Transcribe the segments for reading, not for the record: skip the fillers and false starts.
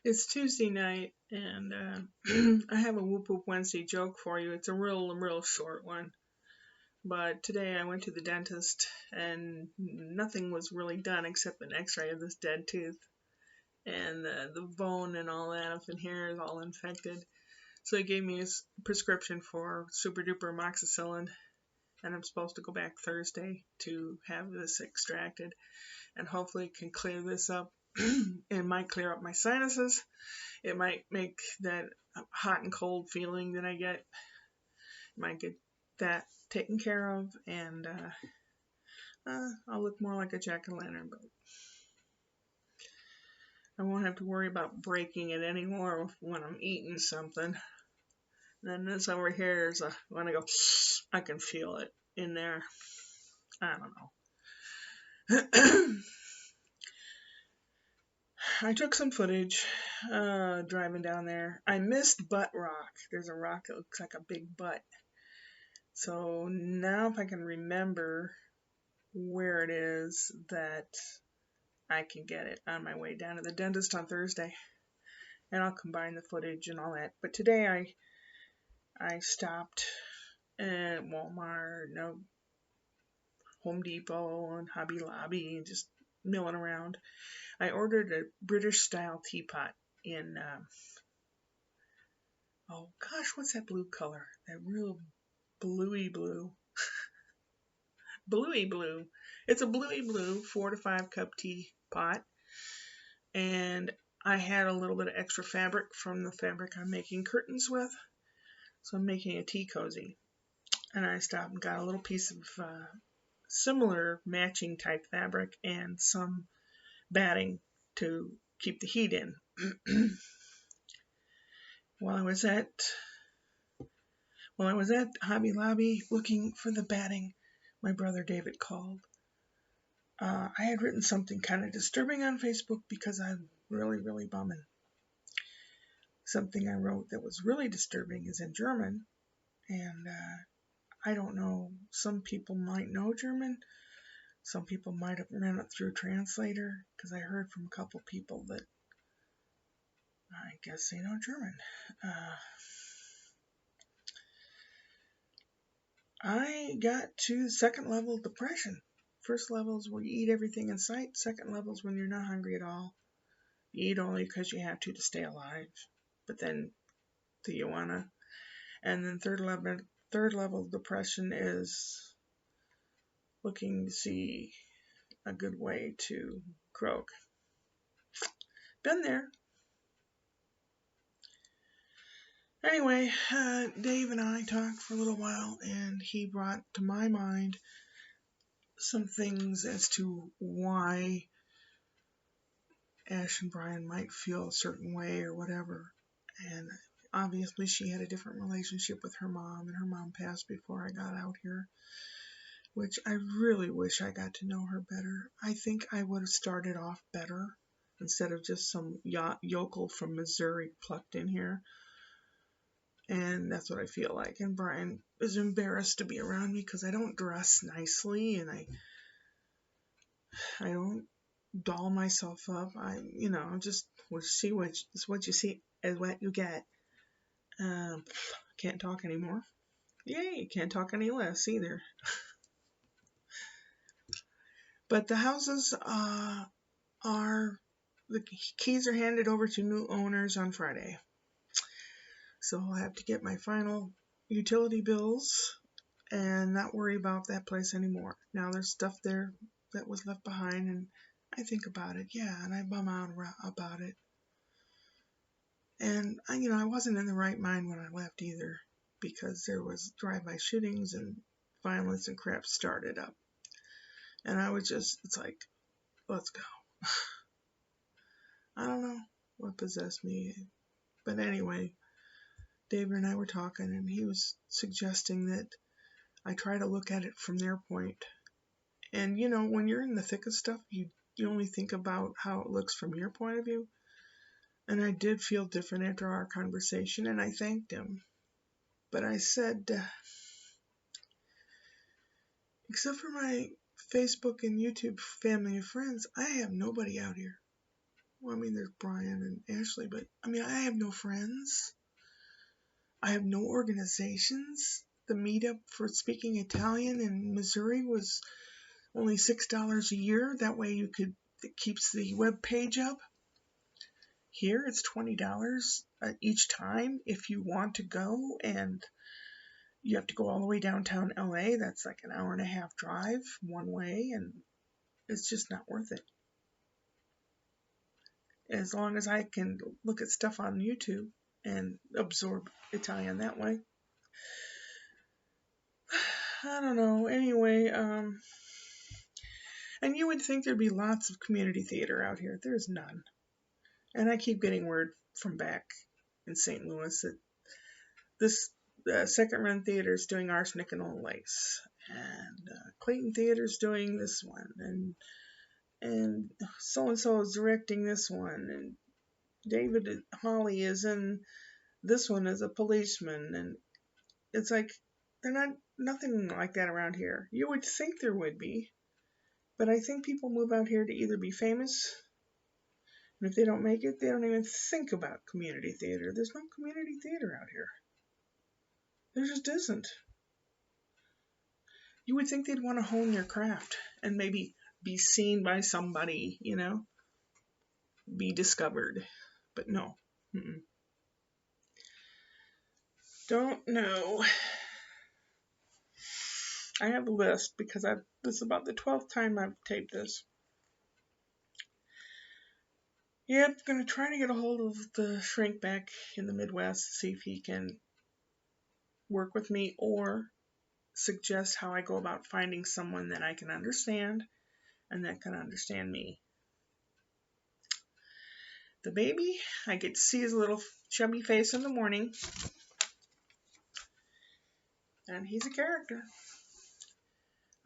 It's Tuesday night, and I have a Whoop Whoop Wednesday joke for you. It's a real short one. But today I went to the dentist, and nothing was really done except an X-ray of this dead tooth, and the bone and all that up in here is all infected. So he gave me a prescription for super duper amoxicillin, and I'm supposed to go back Thursday to have this extracted, and hopefully it can clear this up. It might clear up my sinuses. It might make that hot and cold feeling that I get, might get that taken care of, and I'll look more like a jack-o'-lantern, but I won't have to worry about breaking it anymore when I'm eating something. Then this over here is when I go, I can feel it in there. I don't know. I took some footage driving down there. I missed Butt Rock. There's a rock that looks like a big butt. So now if I can remember where it is, that I can get it on my way down to the dentist on Thursday. And I'll combine the footage and all that. But today I stopped at Walmart, Home Depot, and Hobby Lobby, and just milling around. I ordered a British style teapot in oh gosh, what's that blue color? That real bluey blue. Bluey blue. It's a bluey blue 4 to 5 cup teapot. And I had a little bit of extra fabric from the fabric I'm making curtains with. So I'm making a tea cozy. And I stopped and got a little piece of similar matching type fabric and some batting to keep the heat in. While I was at Hobby Lobby looking for the batting, my brother David called. I had written something kind of disturbing on Facebook because I'm really bumming. Something I wrote that was really disturbing is in German, and I don't know, some people might know German. Some people might have ran it through a translator, because I heard from a couple people that I guess they know German. I got to second level depression. First level is where you eat everything in sight. Second level is when you're not hungry at all. You eat only because you have to stay alive. But then, do you wanna? And then third level depression is looking to see a good way to croak. Been there. Anyway, Dave and I talked for a little while, and he brought to my mind some things as to why Ash and Brian might feel a certain way or whatever. And obviously she had a different relationship with her mom, and her mom passed before I got out here, which I really wish I got to know her better. I think I would have started off better instead of just some yokel from Missouri plucked in here. And that's what I feel like. And Brian is embarrassed to be around me because I don't dress nicely, and I don't doll myself up. I just see what you see is what you get. Can't talk anymore. Yay, can't talk any less either. But the houses the keys are handed over to new owners on Friday. So I'll have to get my final utility bills and not worry about that place anymore. Now there's stuff there that was left behind, and I think about it, yeah, and I bum out about it. And I wasn't in the right mind when I left either, because there was drive-by shootings and violence and crap started up. And I was just, it's like, let's go. I don't know what possessed me. But anyway, David and I were talking, and he was suggesting that I try to look at it from their point. And when you're in the thick of stuff, you only think about how it looks from your point of view. And I did feel different after our conversation, and I thanked him. But I said, except for my Facebook and YouTube family and friends, I have nobody out here. Well, I mean, there's Brian and Ashley, but I mean, I have no friends. I have no organizations. The meetup for speaking Italian in Missouri was only $6 a year. That way it keeps the web page up. Here it's $20 each time if you want to go, and you have to go all the way downtown LA. That's like an hour and a half drive one way, and it's just not worth it. As long as I can look at stuff on YouTube and absorb Italian that way. I don't know. Anyway, and you would think there'd be lots of community theater out here. There's none. And I keep getting word from back in St. Louis that this Second Run Theater is doing Arsenic and Old Lace, and Clayton Theater's doing this one, and so is directing this one, and David Hawley is in this one as a policeman, and it's like they're nothing like that around here. You would think there would be, but I think people move out here to either be famous, and if they don't make it, they don't even think about community theater. There's no community theater out here. There just isn't. You would think they'd want to hone their craft and maybe be seen by somebody, be discovered. But no. Mm-mm. Don't know. I have a list because this is about the 12th time I've taped this. Yep, gonna try to get a hold of the shrink back in the Midwest, see if he can work with me or suggest how I go about finding someone that I can understand and that can understand me. The baby, I get to see his little chubby face in the morning, and he's a character.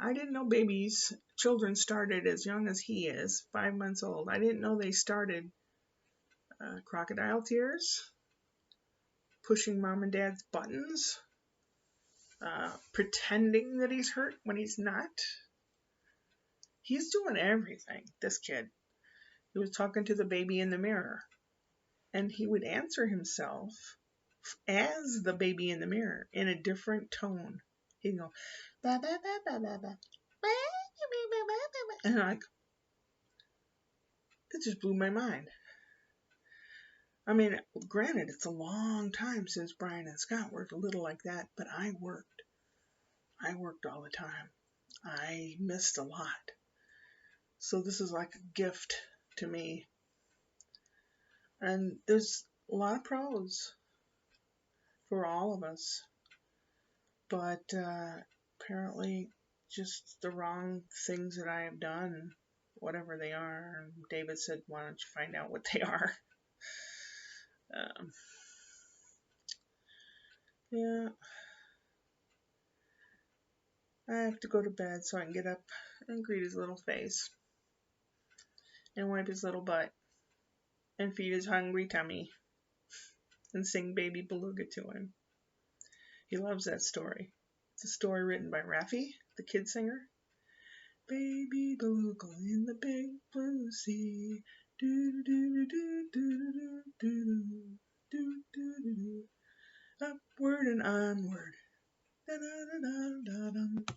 I didn't know children started as young as he is, 5 months old. I didn't know they started crocodile tears, pushing mom and dad's buttons, pretending that he's hurt when he's not. He's doing everything, this kid. He was talking to the baby in the mirror, and he would answer himself as the baby in the mirror in a different tone. He'd go, ba ba ba ba ba ba, and like, it just blew my mind. I mean, granted, it's a long time since Brian and Scott worked a little like that, but I worked. I worked all the time. I missed a lot. So this is like a gift to me. And there's a lot of pros for all of us. But apparently just the wrong things that I have done, whatever they are. David said, why don't you find out what they are? Yeah. I have to go to bed so I can get up and greet his little face and wipe his little butt and feed his hungry tummy and sing Baby Beluga to him. He loves that story. It's a story written by Raffi, the kid singer. Baby Beluga in the big blue sea. Do do do do do do do do do. Upward and onward. Da da da da da.